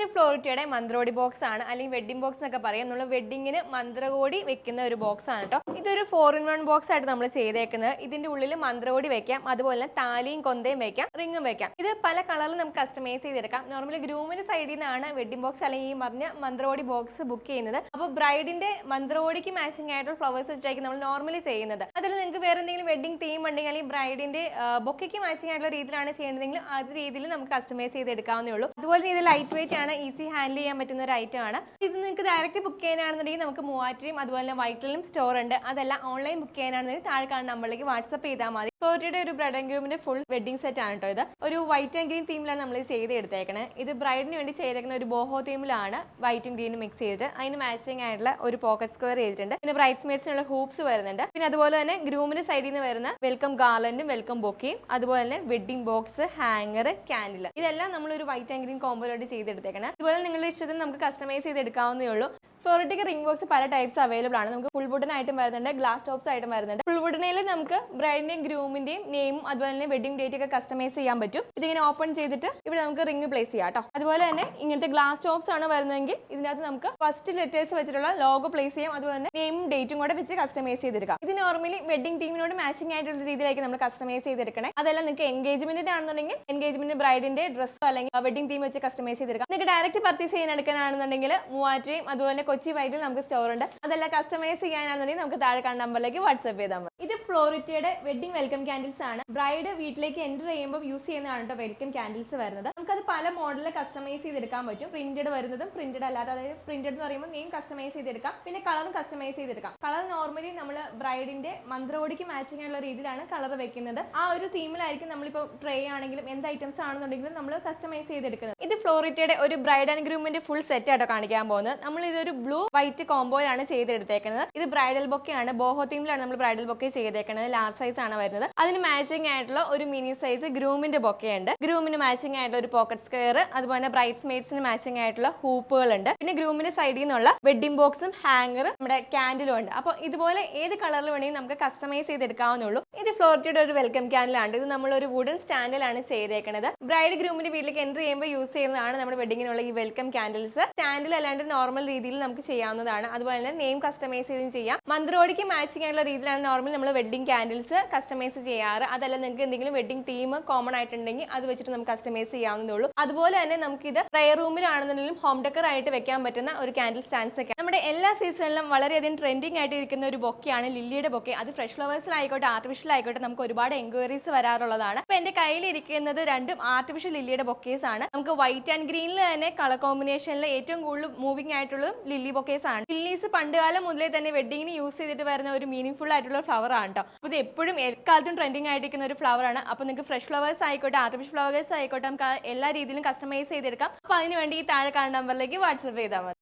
ഇത് ഫ്ലോറിറ്റയുടെ മന്ത്രോടി ബോക്സ് ആണ്, അല്ലെങ്കിൽ വെഡിങ് ബോക്സ് എന്നൊക്കെ പറയാം. നമ്മൾ വെഡിങ്ങിന് മന്ത്രകോടി വെക്കുന്ന ഒരു ബോക്സ് ആണ് കേട്ടോ. ഇതൊരു 4-in-1 ബോക്സ് ആയിട്ട് നമ്മൾ ചെയ്തേക്കുന്നത്. ഇതിന്റെ ഉള്ളിൽ മന്ത്രകോടി വെക്കാം, അതുപോലെ താലിയും കൊന്തയും വെക്കാം, റിങ്ങും വെക്കാം. ഇത് പല കളറിൽ നമുക്ക് കസ്റ്റമൈസ് ചെയ്തെടുക്കാം. നോർമലി ഗ്രൂമിന്റെ സൈഡിൽ നിന്നാണ് വെഡിങ് ബോക്സ് അല്ലെങ്കിൽ ഈ പറഞ്ഞ മന്ത്രകോടി ബോക്സ് ബുക്ക് ചെയ്യുന്നത്. അപ്പോൾ ബ്രൈഡിന്റെ മന്ത്രകോടിക്ക് മാച്ചിങ് ആയിട്ടുള്ള ഫ്ലവേഴ്സ് വെച്ചായിരിക്കും നമ്മൾ നോർമലി ചെയ്യുന്നത്. അതിൽ നിങ്ങൾക്ക് വേറെ എന്തെങ്കിലും വെഡിങ് തീം ഉണ്ടെങ്കിൽ അല്ലെങ്കിൽ ബ്രൈഡിന്റെ ബൊക്കയ്ക്ക് മാച്ചിങ് ആയിട്ടുള്ള രീതിയിലാണ് ചെയ്യേണ്ടതെങ്കിൽ ആ രീതിയിൽ നമുക്ക് കസ്റ്റമൈസ് ചെയ്തെടുക്കാവുന്നേ ഉള്ളൂ. അതുപോലെ ഇത് ലൈറ്റ് വെയിറ്റ് ആണ്, ഈസി ഹാൻഡിൽ ചെയ്യാൻ പറ്റുന്ന ഒരു ഐറ്റം ആണ്. ഇത് നിങ്ങൾക്ക് ഡയറക്റ്റ് ബുക്ക് ചെയ്യാനാണെന്നുണ്ടെങ്കിൽ നമുക്ക് മൂവാറ്റുപുഴയും അതുപോലെ തന്നെ വൈറ്റിലും സ്റ്റോർ ഉണ്ട്. അതല്ല ഓൺലൈൻ ബുക്ക് ചെയ്യാനാണെന്നുണ്ടെങ്കിൽ താഴെ കാണുന്ന നമ്പറിലേക്ക് വാട്സ്ആപ്പ് ചെയ്താൽ മതി. ഫ്ലോറിറ്റയുടെ ഒരു ബ്രൈഡ് ആൻഡ് ഗ്രൂമിന്റെ ഫുൾ വെഡിങ് സെറ്റ് ആണ് കേട്ടോ. ഇത് ഒരു വൈറ്റ് ആൻഡ് ഗ്രീൻ തീമിലാണ് നമ്മൾ ചെയ്തെടുത്തേക്കണത്. ഇത് ബ്രൈഡിന് വേണ്ടി ചെയ്തേക്കുന്ന ഒരു ബോഹോ തീമിലാണ് വൈറ്റും ഗ്രീനും മിക്സ് ചെയ്തിട്ട് അതിന് മാച്ചിങ് ആയിട്ടുള്ള ഒരു പോക്കറ്റ് സ്ക്വയർ ചെയ്തിട്ടുണ്ട്. പിന്നെ ബ്രൈഡ്സ് മെയ്ഡ്സിനുള്ള ഹൂപ്സ് വരുന്നുണ്ട്. പിന്നെ അതുപോലെ തന്നെ ഗ്രൂമിന്റെ സൈഡിൽ നിന്ന് വരുന്ന വെൽക്കം ഗാർലൻഡും വെൽക്കം ബൊക്കയും അതുപോലെ തന്നെ വെഡിങ് ബോക്സ്, ഹാങ്ങർ, കാൻഡിൽ, ഇതെല്ലാം നമ്മൾ ഒരു വൈറ്റ് ആൻഡ് ഗ്രീൻ കോമ്പോയിലോട്ട് ചെയ്തെടുത്തേക്കണം. അതുപോലെ നിങ്ങളുടെ ഇഷ്ടത്തിന് നമുക്ക് കസ്റ്റമൈസ് ചെയ്തെടുക്കാവുന്നേ ഉള്ളൂ. ഫ്ലോറിറ്റയ്ക്ക് റിംഗ് ബോക്സ് പല ടൈപ്സ് അവൈലബിൾ ആണ്. നമുക്ക് ഫുൾ വുഡൻ ആയിട്ടും വരുന്നുണ്ട്, ഗ്ലാസ് ടോപ്സ് ആയിട്ടും വരുന്നുണ്ട്. ഫുൾ വുഡനിൽ നമുക്ക് ബ്രൈഡിന്റെയും ഗ്രൂമിന്റെയും നെയിമും അതുപോലെ തന്നെ വെഡിങ് ഡേറ്റ് ഒക്കെ കസ്റ്റമൈസ് ചെയ്യാൻ പറ്റും. ഇതിങ്ങനെ ഓപ്പൺ ചെയ്തിട്ട് ഇവിടെ നമുക്ക് റിംഗ് പ്ലേസ് ചെയ്യാം കേട്ടോ. അതുപോലെ തന്നെ ഇങ്ങനത്തെ ഗ്ലാസ് ടോപ്സ് ആണ് വരുന്നതെങ്കിൽ ഇതിനകത്ത് നമുക്ക് ഫസ്റ്റ് ലെറ്റേഴ്സ് വെച്ചിട്ടുള്ള ലോഗോ പ്ലേസ് ചെയ്യാം. അതുപോലെ തന്നെ നെയിമും ഡേറ്റും കൂടെ വെച്ച് കസ്റ്റമൈസ് ചെയ്തെടുക്കാം. ഇത് നോർമലി വെഡിങ് തീമിനോട് മാച്ചിങ് ആയിട്ടുള്ള രീതിയിലേക്ക് നമ്മൾ കസ്റ്റമൈസ് ചെയ്തെടുക്കണേ. അതെല്ലാം നിങ്ങൾക്ക് എൻഗേജ്മെന്റിന്റെ ആണെന്നുണ്ടെങ്കിൽ എൻഗേജ്മെന്റ് ബ്രൈഡിന്റെ ഡ്രസ്സോ അല്ലെങ്കിൽ വെഡിങ് തീം വെച്ച് കസ്റ്റമൈസ് ചെയ്തെടുക്കാം. നിങ്ങൾക്ക് ഡയറക്റ്റ് പർച്ചേസ് ചെയ്യാൻ എടുക്കാനാണെന്നുണ്ടെങ്കിൽ മൂവാറ്റുപുഴയും അതുപോലെ കൊച്ചി വൈറ്റിൽ നമുക്ക് സ്റ്റോർ ഉണ്ട്. അതെല്ലാം കസ്റ്റമൈസ് ചെയ്യാനാണെന്നുണ്ടെങ്കിൽ നമുക്ക് താഴെ കാണുന്ന നമ്പറിലേക്ക് വാട്സ്ആപ്പ് ചെയ്താൽ മതി. ഇത് ഫ്ലോറിറ്റയുടെ വെഡിങ് വെൽക്കം കാൻഡിൽസ് ആണ്. ബ്രൈഡ് വീട്ടിലേക്ക് എൻ്റർ ചെയ്യുമ്പോൾ യൂസ് ചെയ്യുന്നതാണ് കേട്ടോ വെൽക്കം കാൻഡിൽസ് വരുന്നത്. നമുക്കത് പല മോഡലിൽ കസ്റ്റമൈസ് ചെയ്തെടുക്കാൻ പറ്റും. പ്രിന്റഡ് വരുന്നതും പ്രിന്റഡ് അല്ലാതെ, അതായത് പ്രിന്റഡ് എന്ന് പറയുമ്പോൾ നെയിം കസ്റ്റമൈസ് ചെയ്തെടുക്കാം, പിന്നെ കളറും കസ്റ്റമൈസ് ചെയ്തെടുക്കാം. കളർ നോർമലി നമ്മൾ ബ്രൈഡിന്റെ മന്ത്രകോടിക്ക് മാച്ചിങ് ആയിട്ടുള്ള രീതിയിലാണ് കളർ വെക്കുന്നത്. ആ ഒരു തീമിലായിരിക്കും നമ്മളിപ്പോൾ ട്രേ ആണെങ്കിലും എന്ത് ഐറ്റംസ് ആണെന്നുണ്ടെങ്കിലും നമ്മൾ കസ്റ്റമൈസ് ചെയ്തെടുക്കുന്നത്. ഇത് ഫ്ലോറിറ്റയുടെ ഒരു ബ്രൈഡ് ആൻഡ് ഗ്രൂമിന്റെ ഫുൾ സെറ്റ് ആട്ടോ കാണിക്കാൻ പോകുന്നത്. നമ്മൾ ഇതൊരു ബ്ലൂ വൈറ്റ് കോംബോയിലാണ് ചെയ്തെടുത്തേക്കുന്നത്. ഇത് ബ്രൈഡൽ ബൊക്കെയാണ്, ബോഹോ തീമിലാണ് നമ്മൾ ബ്രൈഡൽ ബൊക്കെ ചെയ്തേക്കുന്നത്. ലാർജ് സൈസ് ആണ് വരുന്നത്. അതിന് മാച്ചിങ് ആയിട്ടുള്ള ഒരു മിനി സൈസ് ഗ്രൂമിന്റെ ബൊക്കെ ഉണ്ട്. ഗ്രൂമിന് മാച്ചിങ് ആയിട്ടുള്ള ഒരു പോക്കറ്റ് സ്ക്വയർ, അതുപോലെ ബ്രൈഡ്സ് മെയ്ഡ്സിന് മാച്ചിങ് ആയിട്ടുള്ള ഹൂപ്പുകൾ ഉണ്ട്. പിന്നെ ഗ്രൂമിന്റെ സൈഡിൽ നിന്നുള്ള വെഡിങ് ബോക്സും ഹാങ്ങറും നമ്മുടെ കാൻഡിലും ഉണ്ട്. അപ്പോൾ ഇതുപോലെ ഏത് കളറിൽ വേണമെങ്കിൽ നമുക്ക് കസ്റ്റമൈസ് ചെയ്തെടുക്കാവുന്നുള്ളൂ. ഇത് ഫ്ലോറിറ്റയുടെ ഒരു വെൽക്കം ക്യാൻഡിലാണ്. ഇത് നമ്മൾ ഒരു വുഡൻ സ്റ്റാൻഡിലാണ് ചെയ്തേക്കുന്നത്. ബ്രൈഡ് ഗ്രൂമിന്റെ വീട്ടിലേക്ക് എൻ്റർ ചെയ്യുമ്പോൾ യൂസ് ചെയ്യുന്നതാണ് നമ്മുടെ വെഡിങ്ങിനുള്ള ഈ വെൽക്കം ക്യാൻഡിൽസ്. സ്റ്റാൻഡിൽ അല്ലാണ്ട് നോർമൽ രീതിയിൽ നമുക്ക് ചെയ്യാവുന്നതാണ്. അതുപോലെ തന്നെ നെയിം കസ്റ്റമൈസ് ചെയ്തും ചെയ്യാം. മന്ത്രകോടിക്ക് മാച്ചിങ് ആയിട്ടുള്ള രീതിയിലാണ് നോർമൽ നമ്മൾ വെഡിങ് ക്യാൻഡിൽസ് കസ്റ്റമൈസ് ചെയ്യാറ്. അതല്ല നിങ്ങൾക്ക് എന്തെങ്കിലും വെഡിങ് തീം കോമൺ ആയിട്ടുണ്ടെങ്കിൽ അത് വെച്ചിട്ട് നമുക്ക് കസ്റ്റമൈസ് ചെയ്യാവുന്നതേ ഉള്ളൂ. അതുപോലെ തന്നെ നമുക്ക് ഇത് പ്രയർ റൂമിലാണെന്നുണ്ടെങ്കിലും ഹോം ഡെക്കർ ആയിട്ട് വെക്കാൻ പറ്റുന്ന ഒരു കാൻഡിൽ സ്റ്റാൻഡ്സ് ഒക്കെ നമ്മുടെ എല്ലാ സീസണിലും വളരെയധികം ട്രെൻഡിങ് ആയിട്ട് ഇരിക്കുന്ന ഒരു ബൊക്കെയാണ് ലില്ലിയുടെ ബൊക്കെ. അത് ഫ്രഷ് ഫ്ലവേഴ്സിലായിക്കോട്ടെ ആർട്ടിഫിഷ്യൽ ആയിക്കോട്ടെ നമുക്ക് ഒരുപാട് എൻക്വയറീസ് വരാറുള്ളതാണ്. അപ്പൊ എന്റെ കയ്യിൽ ഇരിക്കുന്നത് രണ്ടും ആർട്ടിഫിഷ്യൽ ലില്ലിയുടെ ബൊക്കേസ് ആണ്. നമുക്ക് വൈറ്റ് ആൻഡ് ഗ്രീനിൽ തന്നെ കളർ കോമ്പിനേഷനിൽ ഏറ്റവും കൂടുതൽ മൂവിംഗ് ആയിട്ടുള്ളതും ലില്ലി ബൊക്കേസ് ആണ്. ലില്ലീസ് പണ്ടുകാലം മുതലേ തന്നെ വെഡിങ്ങിന് യൂസ് ചെയ്തിട്ട് വരുന്ന ഒരു മീനിങ് ഫുൾ ആയിട്ടുള്ള ഫ്ലവർ ആണ് കേട്ടോ. അപ്പോൾ ഇത് എപ്പോഴും എക്കാലത്തും ട്രെൻഡിങ് ആയിട്ടിരിക്കുന്ന ഒരു ഫ്ലവർ ആണ്. അപ്പോൾ നിങ്ങൾക്ക് ഫ്രഷ് ഫ്ലവേഴ്സ് ആയിക്കോട്ടെ ആർട്ടിഫിഷ്യൽ ഫ്ലവേഴ്സ് ആയിക്കോട്ടെ നമുക്ക് എല്ലാ രീതിയിലും കസ്റ്റമൈസ് ചെയ്തെടുക്കാം. അപ്പോൾ അതിന് വേണ്ടി ഈ താഴെ കാണുന്ന നമ്പറിലേക്ക് വാട്സ്ആപ്പ് ചെയ്താൽ മതി.